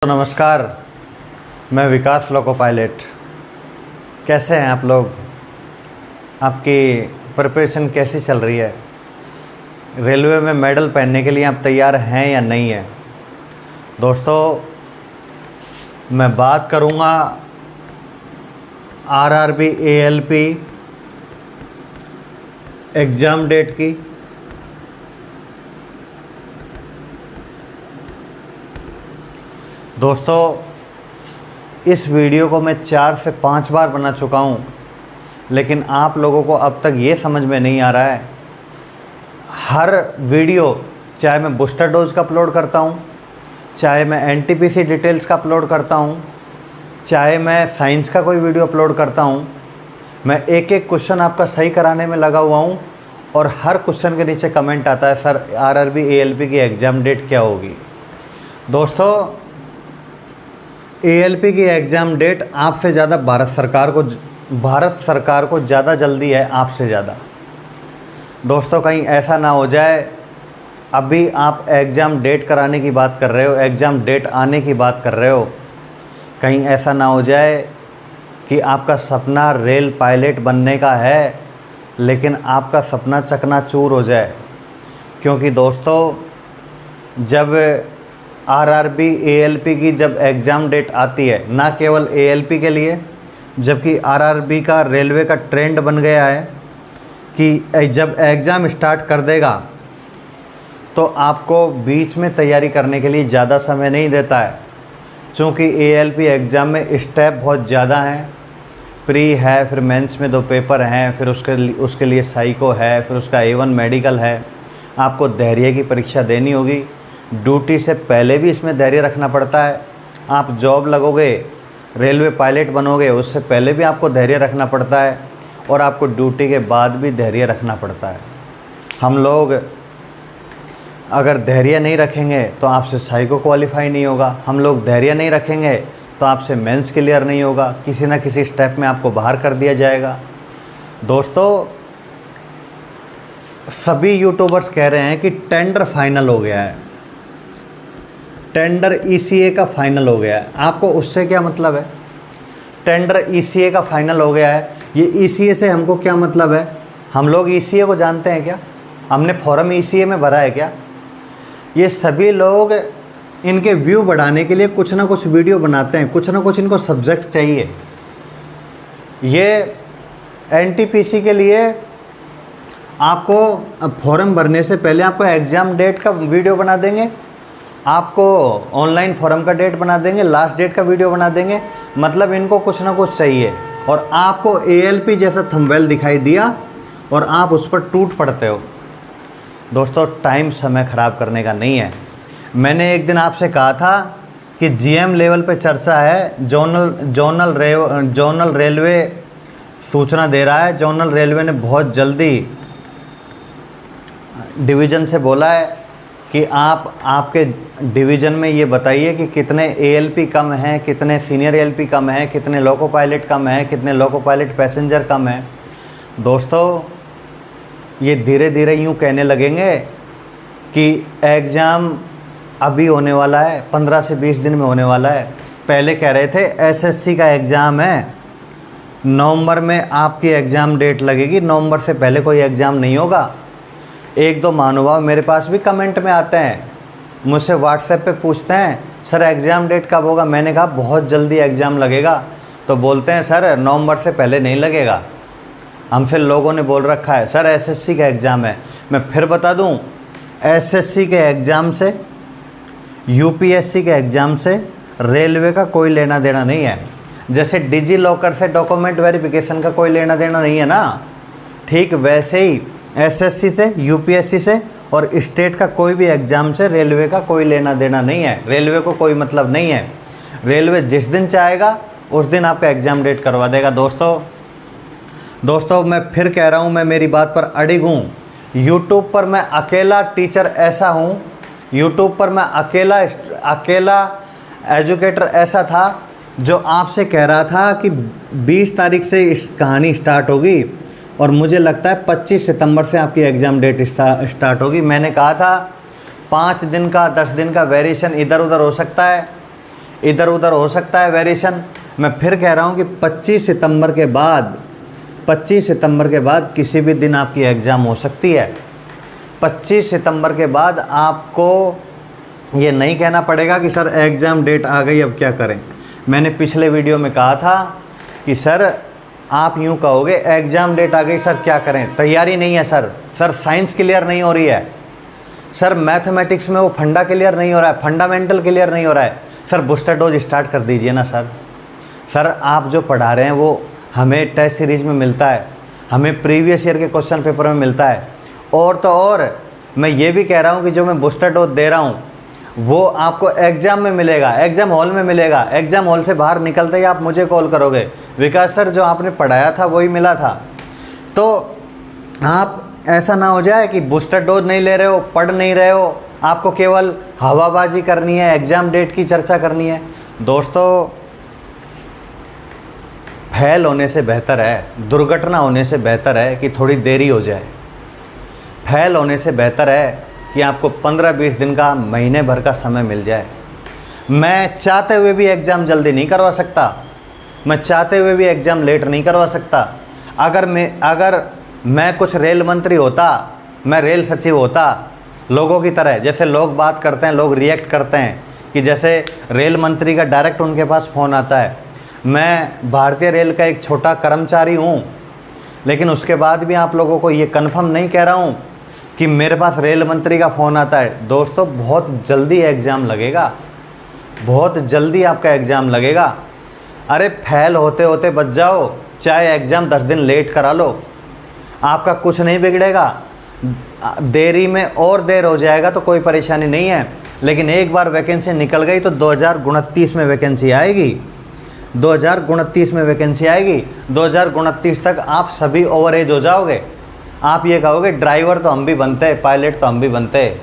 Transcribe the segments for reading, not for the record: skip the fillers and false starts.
तो नमस्कार, मैं विकास लोको पायलट। कैसे हैं आप लोग? आपकी प्रिपरेशन कैसी चल रही है? रेलवे में मेडल पहनने के लिए आप तैयार हैं या नहीं हैं? दोस्तों, मैं बात करूंगा आरआरबी एएलपी एग्ज़ाम डेट की। दोस्तों, इस वीडियो को मैं 4 से 5 बार बना चुका हूँ, लेकिन आप लोगों को अब तक ये समझ में नहीं आ रहा है। हर वीडियो, चाहे मैं बूस्टर डोज का अपलोड करता हूँ, चाहे मैं एनटीपीसी डिटेल्स का अपलोड करता हूँ, चाहे मैं साइंस का कोई वीडियो अपलोड करता हूँ, मैं एक एक क्वेश्चन आपका सही कराने में लगा हुआ हूँ। और हर क्वेश्चन के नीचे कमेंट आता है, सर आरआरबी एएलपी की एग्ज़ाम डेट क्या होगी? दोस्तों, एएलपी की एग्ज़ाम डेट आपसे ज़्यादा भारत सरकार को ज़्यादा जल्दी है, आपसे ज़्यादा। दोस्तों, कहीं ऐसा ना हो जाए, अभी आप एग्ज़ाम डेट कराने की बात कर रहे हो, एग्ज़ाम डेट आने की बात कर रहे हो, कहीं ऐसा ना हो जाए कि आपका सपना रेल पायलट बनने का है, लेकिन आपका सपना चकनाचूर हो जाए। क्योंकि दोस्तों, जब आरआरबी एएलपी की जब एग्ज़ाम डेट आती है, ना केवल एएलपी के लिए, जबकि आरआरबी का रेलवे का ट्रेंड बन गया है कि जब एग्ज़ाम स्टार्ट कर देगा तो आपको बीच में तैयारी करने के लिए ज़्यादा समय नहीं देता है। चूँकि एएलपी एग्ज़ाम में स्टेप बहुत ज़्यादा हैं, प्री है, फिर मेंस में 2 पेपर हैं, फिर उसके लिए साइको है, फिर उसका A1 मेडिकल है, आपको धैर्य की परीक्षा देनी होगी। ड्यूटी से पहले भी इसमें धैर्य रखना पड़ता है। आप जॉब लगोगे, रेलवे पायलट बनोगे, उससे पहले भी आपको धैर्य रखना पड़ता है, और आपको ड्यूटी के बाद भी धैर्य रखना पड़ता है। हम लोग अगर धैर्य नहीं रखेंगे तो आपसे साइको क्वालिफाई नहीं होगा, हम लोग धैर्य नहीं रखेंगे तो आपसे मेंस क्लियर नहीं होगा, किसी ना किसी स्टेप में आपको बाहर कर दिया जाएगा। दोस्तों, सभी यूट्यूबर्स कह रहे हैं कि टेंडर फाइनल हो गया है, टेंडर ईसीए का फाइनल हो गया है। आपको उससे क्या मतलब है? टेंडर ईसीए का फाइनल हो गया है, ये ईसीए से हमको क्या मतलब है? हम लोग ईसीए को जानते हैं क्या? हमने फॉर्म ईसीए में भरा है क्या? ये सभी लोग इनके व्यू बढ़ाने के लिए कुछ ना कुछ वीडियो बनाते हैं, कुछ ना कुछ इनको सब्जेक्ट चाहिए। ये एनटीपीसी के लिए आपको फॉर्म भरने से पहले आपको एग्ज़ाम डेट का वीडियो बना देंगे, आपको ऑनलाइन फॉर्म का डेट बना देंगे, लास्ट डेट का वीडियो बना देंगे। मतलब इनको कुछ ना कुछ चाहिए, और आपको एएलपी जैसा थंबनेल दिखाई दिया और आप उस पर टूट पड़ते हो। दोस्तों, टाइम समय ख़राब करने का नहीं है। मैंने एक दिन आपसे कहा था कि जीएम लेवल पे चर्चा है, जोनल रेलवे सूचना दे रहा है। जोनल रेलवे ने बहुत जल्दी डिवीज़न से बोला है कि आप आपके डिवीज़न में ये बताइए कि कितने एएलपी कम हैं, कितने सीनियर एएलपी कम हैं, कितने लोको पायलट कम हैं, कितने लोको पायलट पैसेंजर कम हैं। दोस्तों, ये धीरे धीरे यूँ कहने लगेंगे कि एग्ज़ाम अभी होने वाला है, 15 से 20 दिन में होने वाला है। पहले कह रहे थे एसएससी का एग्ज़ाम है, नवंबर में आपकी एग्ज़ाम डेट लगेगी, नवंबर से पहले कोई एग्ज़ाम नहीं होगा। 1-2 महानुभाव मेरे पास भी कमेंट में आते हैं, मुझसे व्हाट्सएप पे पूछते हैं, सर एग्ज़ाम डेट कब होगा? मैंने कहा बहुत जल्दी एग्ज़ाम लगेगा। तो बोलते हैं सर नवंबर से पहले नहीं लगेगा। हमसे लोगों ने बोल रखा है सर एसएससी का एग्ज़ाम है। मैं फिर बता दूं, एसएससी के एग्ज़ाम से, यूपीएससी के एग्ज़ाम से रेलवे का कोई लेना देना नहीं है। जैसे डिजी लॉकर से डॉक्यूमेंट वेरिफिकेशन का कोई लेना देना नहीं है ना, ठीक वैसे ही एसएससी से, यूपीएससी से और स्टेट का कोई भी एग्ज़ाम से रेलवे का कोई लेना देना नहीं है। रेलवे को कोई मतलब नहीं है। रेलवे जिस दिन चाहेगा उस दिन आपका एग्ज़ाम डेट करवा देगा। दोस्तों, मैं फिर कह रहा हूँ, मैं मेरी बात पर अडिग हूँ। यूट्यूब पर मैं अकेला टीचर ऐसा हूँ, यूट्यूब पर मैं अकेला एजुकेटर ऐसा था जो आपसे कह रहा था कि 20 तारीख से इस कहानी स्टार्ट होगी, और मुझे लगता है 25 सितंबर से आपकी एग्ज़ाम डेट स्टार्ट होगी। मैंने कहा था 5 दिन का 10 दिन का वेरिएशन इधर उधर हो सकता है, इधर उधर हो सकता है वेरिएशन। मैं फिर कह रहा हूँ कि 25 सितंबर के बाद किसी भी दिन आपकी एग्ज़ाम हो सकती है। 25 सितंबर के बाद आपको ये नहीं कहना पड़ेगा कि सर एग्ज़ाम डेट आ गई अब क्या करें। मैंने पिछले वीडियो में कहा था कि सर आप यूँ कहोगे एग्ज़ाम डेट आ गई सर क्या करें, तैयारी नहीं है सर साइंस क्लियर नहीं हो रही है, सर मैथमेटिक्स में वो फंडा क्लियर नहीं हो रहा है, फंडामेंटल क्लियर नहीं हो रहा है, सर बूस्टर डोज स्टार्ट कर दीजिए ना सर आप जो पढ़ा रहे हैं वो हमें टेस्ट सीरीज में मिलता है, हमें प्रीवियस ईयर के क्वेश्चन पेपर में मिलता है। और तो और मैं ये भी कह रहा हूँ कि जो मैं बूस्टर डोज दे रहा हूँ वो आपको एग्ज़ाम में मिलेगा, एग्ज़ाम हॉल में मिलेगा। एग्ज़ाम हॉल से बाहर निकलते ही आप मुझे कॉल करोगे, विकास सर जो आपने पढ़ाया था वही मिला था। तो आप ऐसा ना हो जाए कि बूस्टर डोज नहीं ले रहे हो, पढ़ नहीं रहे हो, आपको केवल हवाबाजी करनी है, एग्ज़ाम डेट की चर्चा करनी है। दोस्तों फेल होने से बेहतर है, दुर्घटना होने से बेहतर है कि थोड़ी देरी हो जाए। फेल होने से बेहतर है कि आपको 15-20 दिन का, महीने भर का समय मिल जाए। मैं चाहते हुए भी एग्ज़ाम जल्दी नहीं करवा सकता, मैं चाहते हुए भी एग्ज़ाम लेट नहीं करवा सकता। अगर मैं कुछ रेल मंत्री होता, मैं रेल सचिव होता, लोगों की तरह जैसे लोग बात करते हैं, लोग रिएक्ट करते हैं कि जैसे रेल मंत्री का डायरेक्ट उनके पास फ़ोन आता है। मैं भारतीय रेल का एक छोटा कर्मचारी हूँ, लेकिन उसके बाद भी आप लोगों को ये कन्फर्म नहीं कह रहा हूँ कि मेरे पास रेल मंत्री का फ़ोन आता है। दोस्तों बहुत जल्दी एग्ज़ाम लगेगा, बहुत जल्दी आपका एग्ज़ाम लगेगा। अरे फेल होते होते बच जाओ, चाहे एग्ज़ाम 10 दिन लेट करा लो, आपका कुछ नहीं बिगड़ेगा। देरी में और देर हो जाएगा तो कोई परेशानी नहीं है, लेकिन एक बार वैकेंसी निकल गई तो 2029 में वैकेंसी आएगी, 2029 में वैकेंसी आएगी। 2029 तक आप सभी ओवर एज हो जाओगे। आप ये कहोगे ड्राइवर तो हम भी बनते, पायलट तो हम भी बनते,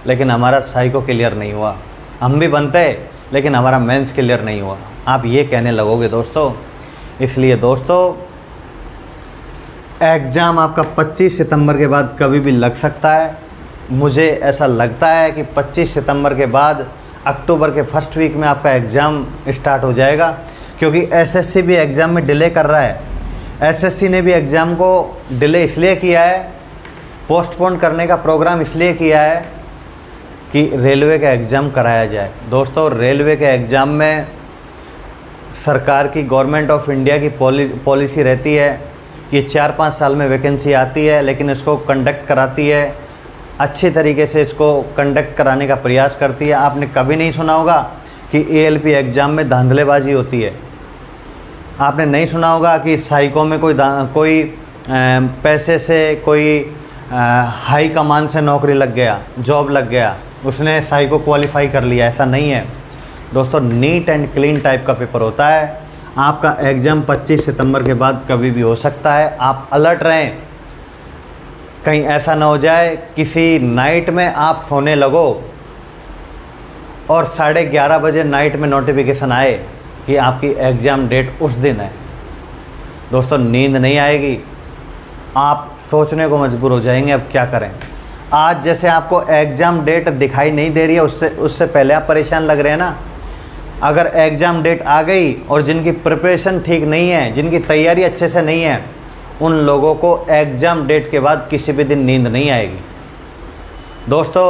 लेकिन हमारा साइको क्लियर नहीं हुआ, हम भी बनते लेकिन हमारा मेंस क्लियर नहीं हुआ, आप ये कहने लगोगे दोस्तों। इसलिए दोस्तों एग्ज़ाम आपका 25 सितंबर के बाद कभी भी लग सकता है। मुझे ऐसा लगता है कि 25 सितंबर के बाद अक्टूबर के फर्स्ट वीक में आपका एग्ज़ाम स्टार्ट हो जाएगा, क्योंकि एसएससी भी एग्ज़ाम में डिले कर रहा है। एसएससी ने भी एग्ज़ाम को डिले इसलिए किया है, पोस्टपोन करने का प्रोग्राम इसलिए किया है कि रेलवे का एग्ज़ाम कराया जाए। दोस्तों रेलवे के एग्ज़ाम में सरकार की, गवर्नमेंट ऑफ इंडिया की पॉलिसी रहती है कि 4-5 साल में वैकेंसी आती है, लेकिन इसको कंडक्ट कराती है अच्छी तरीके से, इसको कंडक्ट कराने का प्रयास करती है। आपने कभी नहीं सुना होगा कि एएलपी एग्ज़ाम में धांधलेबाजी होती है, आपने नहीं सुना होगा कि साइको में कोई पैसे से, कोई हाई कमान से नौकरी लग गया, जॉब लग गया, उसने साइको क्वालिफाई कर लिया। ऐसा नहीं है दोस्तों, नीट एंड क्लीन टाइप का पेपर होता है। आपका एग्ज़ाम 25 सितंबर के बाद कभी भी हो सकता है, आप अलर्ट रहें। कहीं ऐसा ना हो जाए किसी नाइट में आप सोने लगो और 11:30 बजे नाइट में नोटिफिकेशन आए कि आपकी एग्ज़ाम डेट उस दिन है। दोस्तों नींद नहीं आएगी, आप सोचने को मजबूर हो जाएंगे अब क्या करें। आज जैसे आपको एग्ज़ाम डेट दिखाई नहीं दे रही है, उससे पहले आप परेशान लग रहे हैं ना। अगर एग्ज़ाम डेट आ गई और जिनकी प्रिपरेशन ठीक नहीं है, जिनकी तैयारी अच्छे से नहीं है, उन लोगों को एग्ज़ाम डेट के बाद किसी भी दिन नींद नहीं आएगी। दोस्तों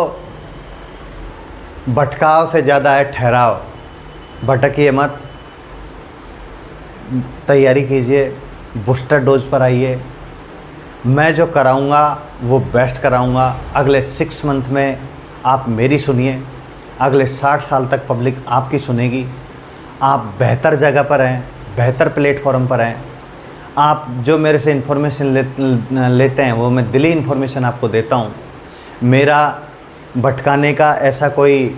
भटकाव से ज़्यादा है ठहराव, भटकिए मत, तैयारी कीजिए, बूस्टर डोज पर आइए। मैं जो कराऊंगा वो बेस्ट कराऊंगा। अगले 6 मंथ में आप मेरी सुनिए, अगले 60 साल तक पब्लिक आपकी सुनेगी। आप बेहतर जगह पर हैं, बेहतर प्लेटफॉर्म पर हैं। आप जो मेरे से इन्फॉर्मेशन लेते हैं वो मैं दिली इन्फॉर्मेशन आपको देता हूँ। मेरा भटकाने का ऐसा कोई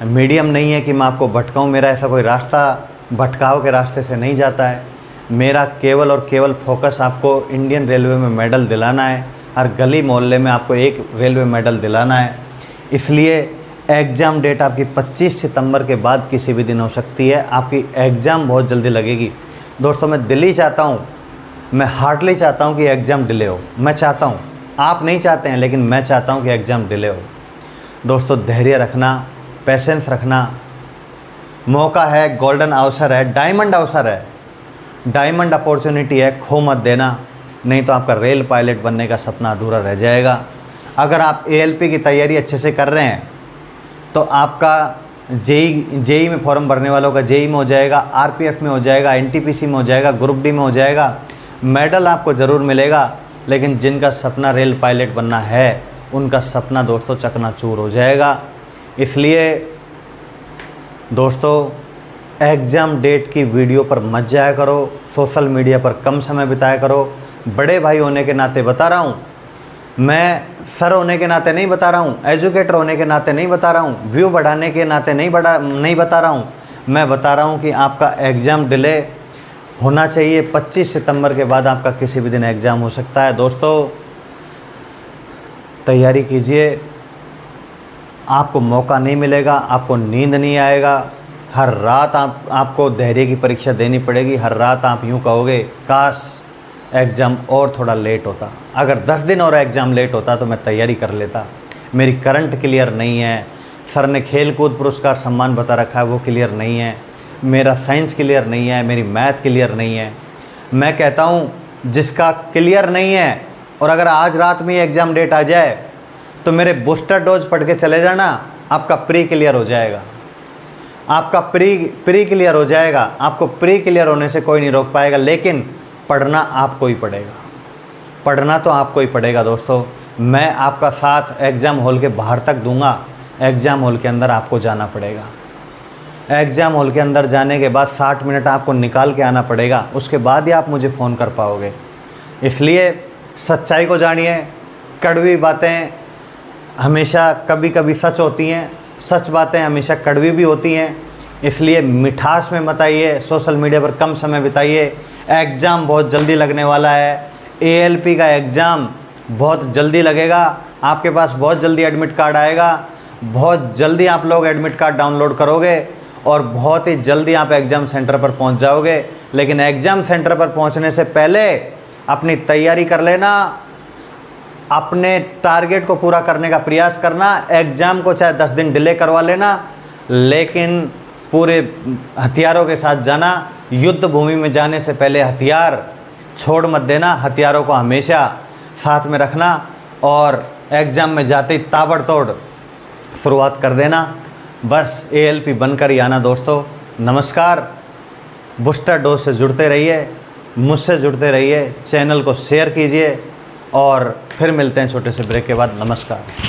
मीडियम नहीं है कि मैं आपको भटकाऊँ, मेरा ऐसा कोई रास्ता भटकाव के रास्ते से नहीं जाता है। मेरा केवल और केवल फोकस आपको इंडियन रेलवे में मेडल दिलाना है, हर गली मोहल्ले में आपको एक रेलवे मेडल दिलाना है। इसलिए एग्ज़ाम डेट आपकी 25 सितंबर के बाद किसी भी दिन हो सकती है। आपकी एग्ज़ाम बहुत जल्दी लगेगी। दोस्तों मैं दिल्ली चाहता हूँ, मैं हार्डली चाहता हूँ कि एग्ज़ाम डिले हो। मैं चाहता हूँ, आप नहीं चाहते हैं, लेकिन मैं चाहता हूँ कि एग्ज़ाम डिले हो। दोस्तों धैर्य रखना, पेशेंस रखना, मौका है, गोल्डन अवसर है, डायमंड अवसर है, डायमंड अपॉर्चुनिटी है, खो मत देना, नहीं तो आपका रेल पायलट बनने का सपना अधूरा रह जाएगा। अगर आप ALP की तैयारी अच्छे से कर रहे हैं तो आपका जेई में फॉर्म भरने वालों का जेई में हो जाएगा, RPF में हो जाएगा, NTPC में हो जाएगा, ग्रुप D में हो जाएगा, मेडल आपको ज़रूर मिलेगा। लेकिन जिनका सपना रेल पायलट बनना है उनका सपना दोस्तों चकनाचूर हो जाएगा। इसलिए दोस्तों एग्ज़ाम डेट की वीडियो पर मत जाया करो, सोशल मीडिया पर कम समय बिताया करो। बड़े भाई होने के नाते बता रहा हूँ, मैं सर होने के नाते नहीं बता रहा हूँ, एजुकेटर होने के नाते नहीं बता रहा हूँ, व्यू बढ़ाने के नाते नहीं बता रहा हूँ। मैं बता रहा हूँ कि आपका एग्ज़ाम डिले होना चाहिए। 25 सितंबर के बाद आपका किसी भी दिन एग्ज़ाम हो सकता है। दोस्तों तैयारी कीजिए, आपको मौका नहीं मिलेगा, आपको नींद नहीं आएगा, हर रात आपको धैर्य की परीक्षा देनी पड़ेगी। हर रात आप यूँ कहोगे काश एग्ज़ाम और थोड़ा लेट होता, अगर 10 दिन और एग्ज़ाम लेट होता तो मैं तैयारी कर लेता। मेरी करंट क्लियर नहीं है, सर ने खेल कूद पुरस्कार सम्मान बता रखा है वो क्लियर नहीं है, मेरा साइंस क्लियर नहीं है, मेरी मैथ क्लियर नहीं है। मैं कहता हूँ जिसका क्लियर नहीं है और अगर आज रात में एग्ज़ाम डेट आ जाए तो मेरे बूस्टर डोज पढ़ के चले जाना, आपका प्री क्लियर हो जाएगा, आपका प्री क्लियर हो जाएगा। आपको प्री क्लियर होने से कोई नहीं रोक पाएगा, लेकिन पढ़ना आपको ही पड़ेगा, पढ़ना तो आपको ही पड़ेगा। दोस्तों मैं आपका साथ एग्ज़ाम हॉल के बाहर तक दूंगा, एग्ज़ाम हॉल के अंदर आपको जाना पड़ेगा। एग्ज़ाम हॉल के अंदर जाने के बाद 60 मिनट आपको निकाल के आना पड़ेगा, उसके बाद ही आप मुझे फ़ोन कर पाओगे। इसलिए सच्चाई को जानिए, कड़वी बातें हमेशा कभी कभी सच होती हैं, सच बातें हमेशा कड़वी भी होती हैं। इसलिए मिठास में मत आइए, सोशल मीडिया पर कम समय बिताइए। एग्ज़ाम बहुत जल्दी लगने वाला है, ALP का एग्ज़ाम बहुत जल्दी लगेगा, आपके पास बहुत जल्दी एडमिट कार्ड आएगा, बहुत जल्दी आप लोग एडमिट कार्ड डाउनलोड करोगे और बहुत ही जल्दी आप एग्ज़ाम सेंटर पर पहुंच जाओगे। लेकिन एग्ज़ाम सेंटर पर पहुंचने से पहले अपनी तैयारी कर लेना, अपने टारगेट को पूरा करने का प्रयास करना। एग्ज़ाम को चाहे 10 दिन डिले करवा लेना, लेकिन पूरे हथियारों के साथ जाना। युद्ध भूमि में जाने से पहले हथियार छोड़ मत देना, हथियारों को हमेशा साथ में रखना और एग्ज़ाम में जाते ही ताबड़तोड़ शुरुआत कर देना। बस ALP बनकर ही आना। दोस्तों नमस्कार, बूस्टर डोज से जुड़ते रहिए, मुझसे जुड़ते रहिए, चैनल को शेयर कीजिए और फिर मिलते हैं छोटे से ब्रेक के बाद। नमस्कार।